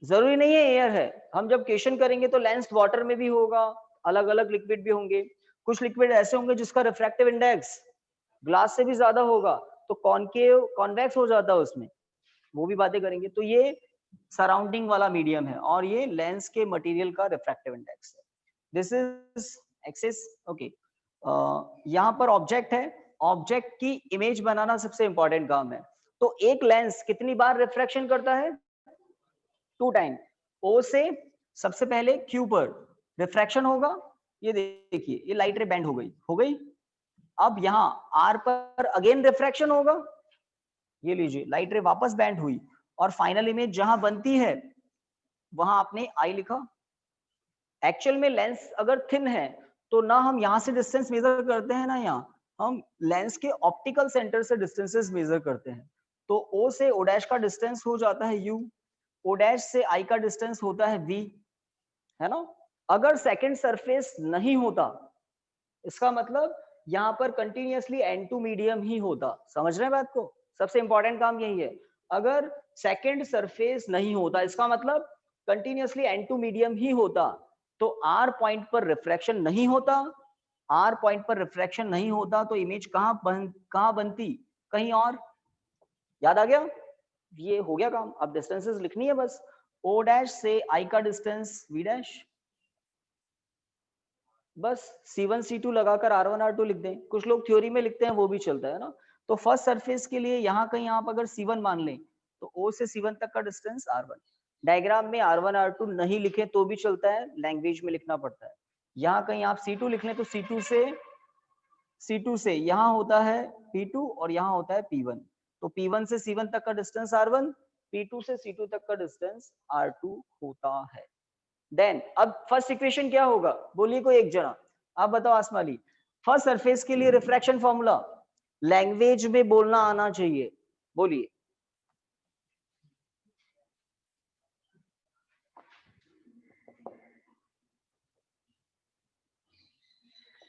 जरूरी नहीं है एयर है। हम जब क्वेश्चन करेंगे तो लेंस वाटर में भी होगा, अलग अलग लिक्विड भी होंगे। कुछ लिक्विड ऐसे होंगे जिसका रिफ्रैक्टिव इंडेक्स ग्लास से भी ज्यादा होगा, तो कॉनकेव कॉन्वेक्स हो जाता है उसमें, वो भी बातें करेंगे। तो ये सराउंडिंग वाला मीडियम है और ये लेंस के मटेरियल का रिफ्रैक्टिव इंडेक्स है। This is axis. ओके, यहाँ पर ऑब्जेक्ट है, ऑब्जेक्ट की इमेज बनाना सबसे इंपॉर्टेंट काम है। तो एक लेंस कितनी बार रिफ्रैक्शन करता है? 2 टाइम। ओ से सबसे पहले क्यू पर रिफ्रैक्शन होगा, ये देखिए ये लाइट रे बेंड हो गई। अब यहाँ आर पर अगेन रिफ्रैक्शन होगा, ये लीजिए लाइट रे वापस बेंड हुई, और फाइनल इमेज जहां बनती है वहां आपने आई लिखा। एक्चुअल में लेंस अगर थिन है तो ना हम यहाँ से डिस्टेंस मेजर करते हैं ना यहाँ, हम लेंस के ऑप्टिकल सेंटर से डिस्टेंसेस मेजर करते हैं। तो ओ से ओ डैश का डिस्टेंस हो जाता है यू, ओ डैश से आई का डिस्टेंस होता है वी, है ना। अगर सेकंड सरफेस नहीं होता, इसका मतलब यहाँ पर कंटिन्यूअसली N2 मीडियम ही होता। समझ रहे हैं बात को? सबसे इंपॉर्टेंट काम यही है। अगर सेकंड सरफेस नहीं होता, इसका मतलब कंटिन्यूअसली N2 मीडियम ही होता, तो R पॉइंट पर रिफ्रैक्शन नहीं होता। R पॉइंट पर रिफ्रैक्शन नहीं होता तो इमेज कहाँ बनती? कहीं और। याद आ गया? ये हो गया काम। अब डिस्टेंसेस लिखनी है बस। O डैश से I का डिस्टेंस V डैश, बस C1 C2 लगाकर R1 R2 लिख दें। कुछ लोग थ्योरी में लिखते हैं, वो भी चलता है ना। तो फर्स्ट सरफेस के लिए यहाँ कहीं आप अगर C1 मान लें तो O से C1 तक का डिस्टेंस R1। डायग्राम में R1 R2 नहीं लिखे तो भी चलता है, लैंग्वेज में लिखना पड़ता है। यहाँ कहीं आप C2 लिख लें तो C2 से यहाँ होता है P2 और यहाँ होता है P1। तो P1 से C1 तक का डिस्टेंस R1, P2 से C2 तक का डिस्टेंस R2 होता है। देन अब फर्स्ट इक्वेशन क्या होगा? बोलिए कोई एक जना, आप बताओ आसमाली। फर्स्ट सरफेस के लिए रिफ्रैक्शन फॉर्मूला लैंग्वेज में बोलना आना चाहिए, बोलिए।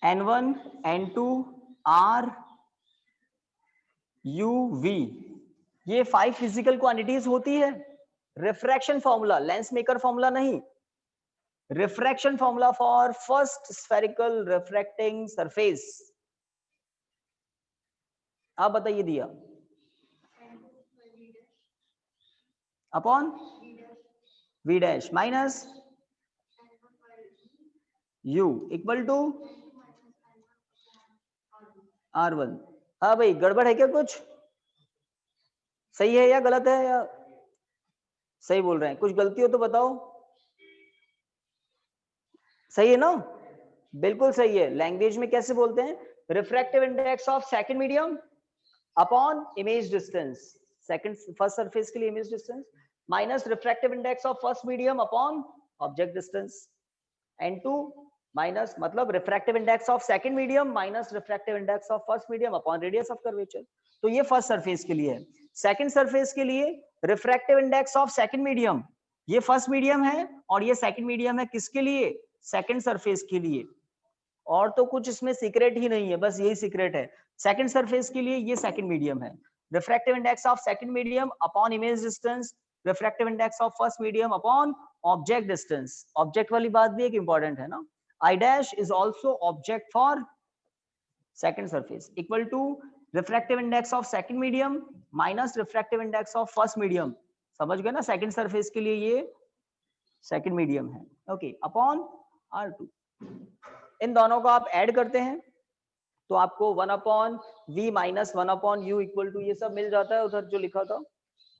N1 N2 R U V, ये 5 फिजिकल क्वांटिटीज होती है। Refraction formula, lens maker formula नहीं, refraction formula for first spherical refracting surface. आप बताइए दिया upon v dash minus u equal to r1। हाँ भाई गड़बड़ है क्या कुछ? सही है या गलत है या सही बोल रहे हैं? कुछ गलती हो तो बताओ। सही है ना? बिल्कुल सही है। लैंग्वेज में कैसे बोलते हैं? Refractive index of second medium upon image distance. Second first surface के लिए image distance minus refractive index of first medium upon object distance. n2 minus मतलब refractive index of second medium minus refractive index of first medium upon radius of curvature. तो ये first surface के लिए है। Second surface के लिए refractive index of second medium, ये first medium है और ये सेकंड मीडियम है। किसके लिए? सेकंड सरफेस के लिए। और तो कुछ इसमें सीक्रेट ही नहीं है, बस यही सीक्रेट है। सेकंड सरफेस के लिए ये सेकंड मीडियम है। Refractive index of second medium upon image distance, refractive index of first medium upon object distance. Object वाली बात भी एक इंपॉर्टेंट है ना। I dash is also object for second surface equal to refractive index of second medium minus refractive index of first medium. समझ गए ना? Second surface के लिए ये सेकंड मीडियम है। Okay upon r2। इन दोनों को आप ऐड करते हैं तो आपको 1 upon v minus 1 upon u equal to ये सब मिल जाता है उधर जो लिखा था।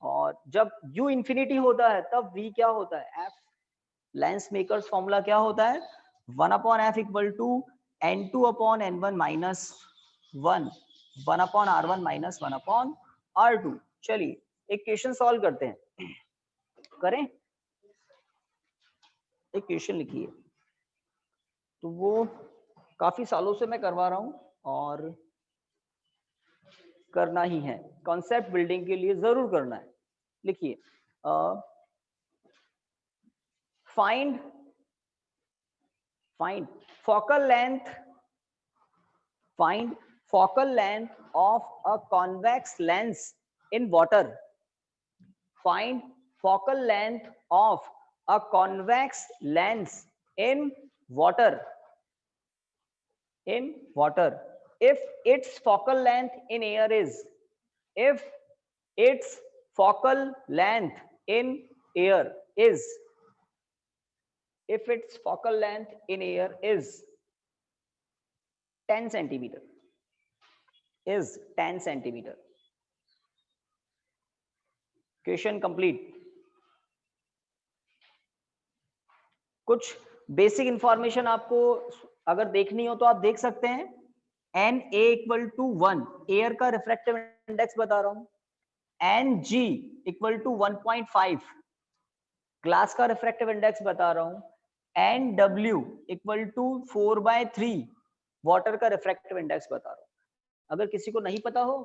और जब u इंफिनिटी होता है तब v क्या होता है? f। लेंस मेकर्स फॉर्मूला क्या होता है? 1 upon f equal to n2 upon n1 minus 1 upon r1 minus 1 upon r2। चलिए एक क्वेश्चन सॉल्व करते हैं। करें? एक क्वेश्चन लिखिए। तो वो काफी सालों से मैं करवा रहा हूं और करना ही है, कॉन्सेप्ट बिल्डिंग के लिए जरूर करना है। लिखिए find focal length of a convex lens in water. Find focal length of a convex lens in water if its focal length in air is if its focal length in air is 10 centimeter question complete। कुछ basic information आपको अगर देखनी हो तो आप देख सकते हैं। N A equal to 1 air का रिफ्रैक्टिव इंडेक्स बता रहा हूं। N G equal to 1.5 glass का रिफ्रैक्टिव इंडेक्स बता रहा हूं। N W equal to 4/3 water का रिफ्रैक्टिव इंडेक्स बता रहा हूं। अगर किसी को नहीं पता हो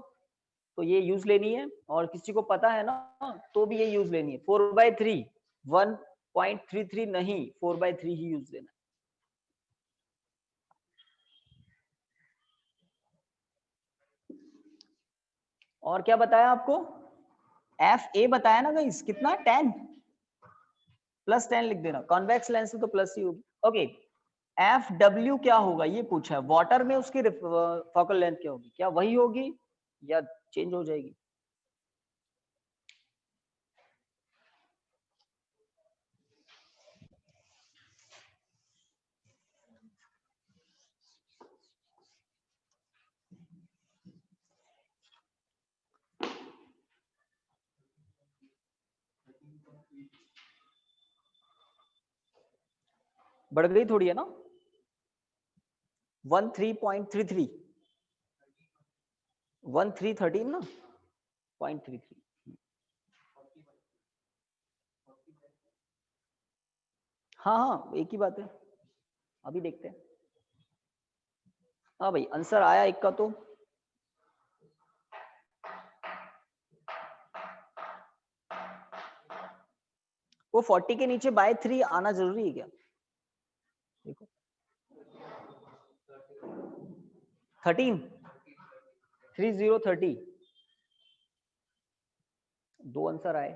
तो ये यूज लेनी है, और किसी को पता है ना तो भी ये यूज लेनी है। 4/3 1.33 नहीं, 4/3 ही यूज लेना है। और क्या बताया आपको? एफ ए बताया ना गाइस, कितना 10 प्लस 10 लिख देना। कॉन्वेक्स लेंस तो प्लस ही होगी। ओके एफ डब्ल्यू क्या होगा ये पूछा है। वाटर में उसकी फोकल लेंथ क्या होगी? क्या वही होगी या चेंज हो जाएगी? बढ़ गई थोड़ी है ना। 13.33 1313 ना 0.33। हाँ हाँ एक ही बात है, अभी देखते हैं। हाँ भाई आंसर आया एक का तो। वो 40 के नीचे बाय 3 आना जरूरी है क्या? देखो 13 3030 दो आंसर आए।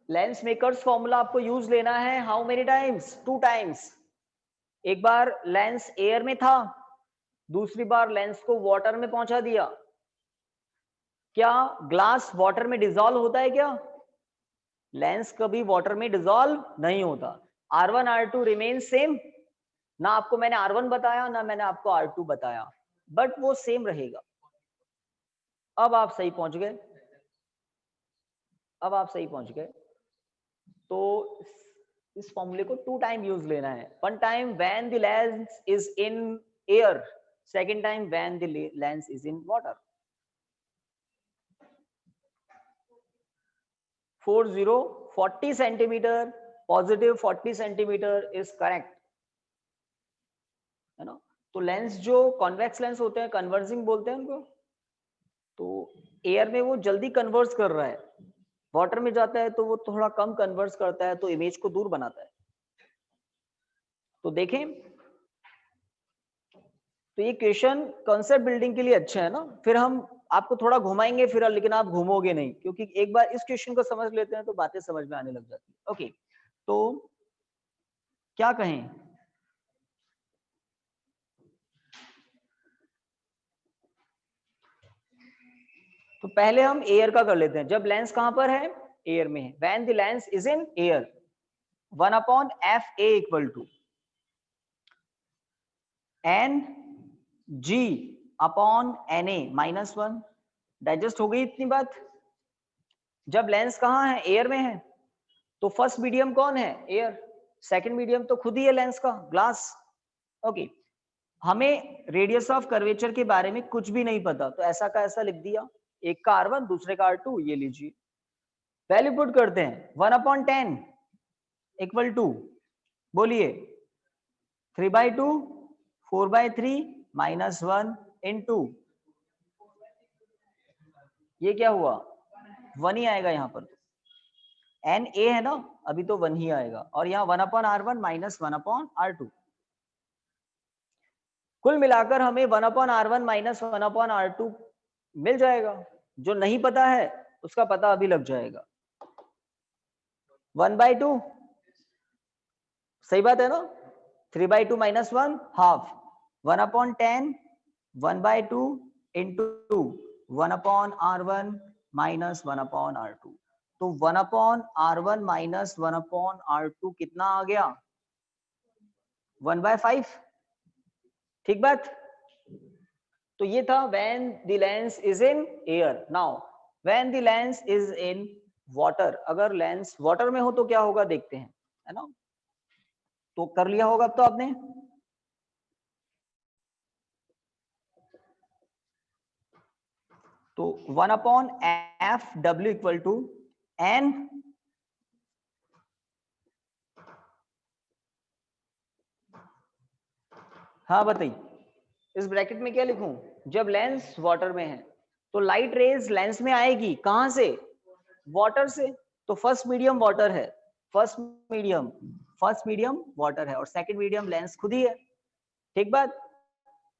लेंस मेकर्स फॉर्मूला आपको यूज लेना है हाउ मेनी टाइम्स? 2 टाइम्स। एक बार लेंस एयर में था दूसरी बार लेंस को वाटर में पहुंचा दिया, क्या ग्लास वाटर में डिसॉल्व होता है क्या? लेंस कभी वाटर में डिसॉल्व नहीं होता। R1 R2 रिमेन सेम, ना आपको मैंने R1 बताया ना मैंने आपको R2 बताया, बट वो सेम रहेगा। अब आप सही पहुंच गए, अब आप सही पहुंच गए। तो इस फॉर्मूले को 2 टाइम यूज लेना है। 1 time when the lens is in air, second time when the lens is in water. 40 centimetre positive, 40 centimetre is correct, है ना। तो लेंस जो कॉन्वेक्स लेंस होते हैं, कन्वर्जिंग बोलते हैं उनको, तो एयर में वो जल्दी कन्वर्स कर रहा है, वाटर में जाता है तो वो थोड़ा कम कन्वर्स करता है, तो इमेज को दूर बनाता है। तो देखें, तो ये क्वेश्चन कॉन्सेप्ट बिल्डिंग के लिए अच्छा है ना। फिर हम आपको थोड़ा घुमाएंगे फिर, लेकिन आप घूमोगे नहीं, क्योंकि एक बार इस क्वेश्चन को समझ लेते हैं तो बातें समझ में आने लग जाती है। ओके, तो क्या कहें, तो पहले हम एयर का कर लेते हैं। जब लेंस कहां पर है? एयर में है। When the lens is in air, 1/FA equal to NG/NA -1। Digest हो गई इतनी बात। जब लेंस कहां है? एयर में है, तो फर्स्ट मीडियम कौन है? एयर। सेकंड मीडियम तो खुद ही है लेंस का, ग्लास। ओके, हमें रेडियस ऑफ कर्वेचर के बारे में कुछ भी नहीं पता, तो ऐसा का ऐसा लिख दिया, एक का R1 दूसरे का R2, ये लीजिए। वैल्यू पुट करते हैं, 1/10 इक्वल टू, बोलिए, 3/2, 4/3 -1 इंटू, ये क्या हुआ? 1 ही आएगा यहाँ पर, एन ए है ना, अभी तो 1 ही आएगा, और यहाँ 1/R1 माइनस 1/R2। कुल मिलाकर हमें 1/R1 माइनस 1/R2 मिल जाएगा। जो नहीं पता है उसका पता अभी लग जाएगा। 1/2, सही बात है ना। 3/2 minus 1 half, 1/10 1/2 into 1/R1 minus 1/R2। तो 1/R1 माइनस 1/R2 कितना आ गया? 1/5। ठीक बात। तो ये था when the lens is in air। now when the lens is in water, अगर लेंस वाटर में हो तो क्या होगा देखते हैं, है ना। तो कर लिया होगा अब तो आपने। तो 1/FW इक्वल टू N, हाँ बताइए, इस ब्रैकेट में क्या लिखूं? जब लेंस वाटर में है तो लाइट रेज लेंस में आएगी, कहां से? वाटर से। तो फर्स्ट मीडियम वाटर है, फर्स्ट मीडियम वाटर है, और सेकंड मीडियम लेंस खुद ही है। ठीक बात।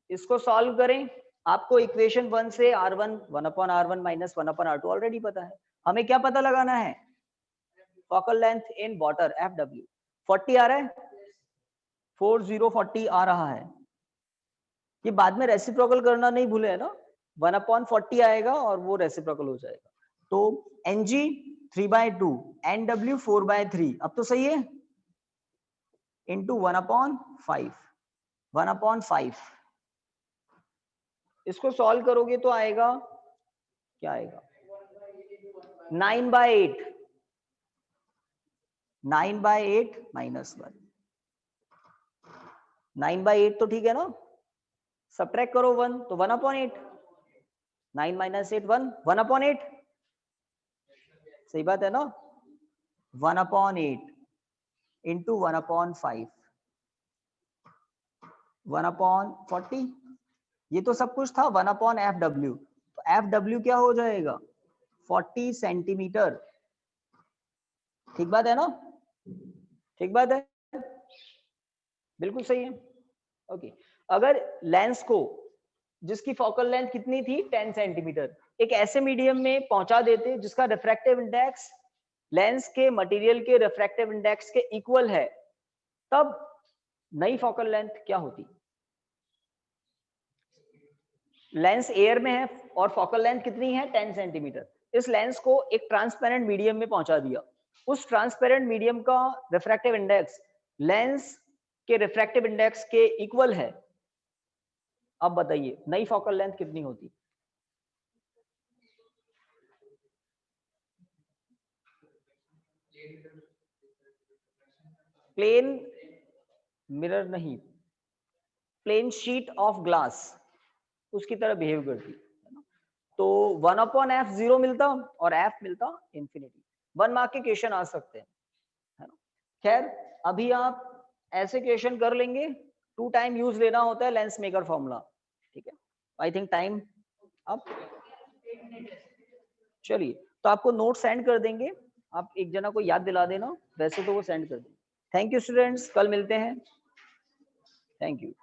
इसको सॉल्व करें, आपको इक्वेशन 1 से R1 1/R1 minus 1/R2 already पता है। हमें क्या पता लगाना है? Focal length in water FW 40 आ रहा है, 40 आ रहा है। ये बाद में रेसिप्रोकल करना नहीं भूले, है ना। 1/40 आएगा और वो रेसिप्रोकल हो जाएगा। तो NG 3/2, NW 4/3, अब तो सही है, इंटू 1/5, 1/5। इसको सॉल्व करोगे तो आएगा, क्या आएगा? 9/8, 9/8 माइनस 1, 9/8 तो ठीक है ना। सब्ट्रैक्ट करो 1 तो 1/8, 9 माइनस 8 1, 1/8, सही बात है ना। 1/8 इंटू 1/5, 1/40, ये तो सब कुछ था 1/FW। तो FW क्या हो जाएगा? 40 सेंटीमीटर। ठीक बात है ना, ठीक बात है, बिल्कुल सही है। ओके, अगर लेंस को, जिसकी फोकल लेंथ कितनी थी 10 सेंटीमीटर, एक ऐसे मीडियम में पहुंचा देते जिसका रिफ्रैक्टिव इंडेक्स लेंस के मटेरियल के रिफ्रैक्टिव इंडेक्स के इक्वल है, तब नई फोकल लेंथ क्या होती? लेंस एयर में है और फोकल लेंथ कितनी है 10 सेंटीमीटर। इस लेंस को एक ट्रांसपेरेंट मीडियम में पहुंचा दिया, उस ट्रांसपेरेंट मीडियम का रिफ्रैक्टिव इंडेक्स लेंस के रिफ्रैक्टिव इंडेक्स के इक्वल है। अब बताइए नई फोकल लेंथ कितनी होती? प्लेन मिरर नहीं, प्लेन शीट ऑफ ग्लास उसकी तरह बिहेव करती है ना। तो 1/f 0 मिलता और f मिलता इंफिनिटी। 1 मार्क के क्वेश्चन आ सकते हैं, है ना। खैर अभी आप ऐसे क्वेश्चन कर लेंगे, 2 टाइम यूज लेना होता है लेंस मेकर फॉर्मूला, ठीक है। आई थिंक टाइम अब, चलिए तो आपको नोट सेंड कर देंगे, आप एक जना को याद दिला देना, वैसे तो वो सेंड कर देंगे। थैंक यू स्टूडेंट्स, कल मिलते हैं। Thank you.